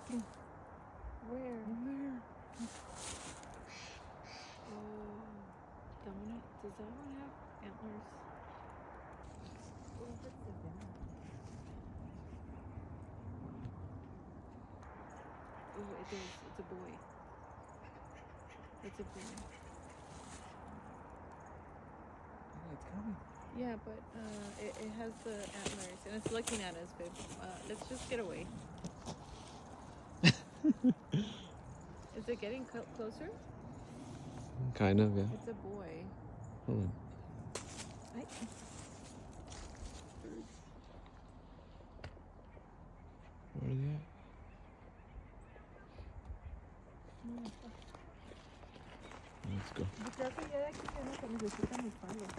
otro. Where? In there. Oh, does that one have antlers? Oh, that's the dad. Oh, it does. It's a boy. It's a boy. Yeah, it's coming. Yeah, but it has the antlers and it's looking at us, babe. Let's just get away. Is it getting closer? Kind of, yeah. It's a boy. Hold on. Ay. Where are they at? Let's go. Yo creo que ya de aquí ya no se necesitan mis palos.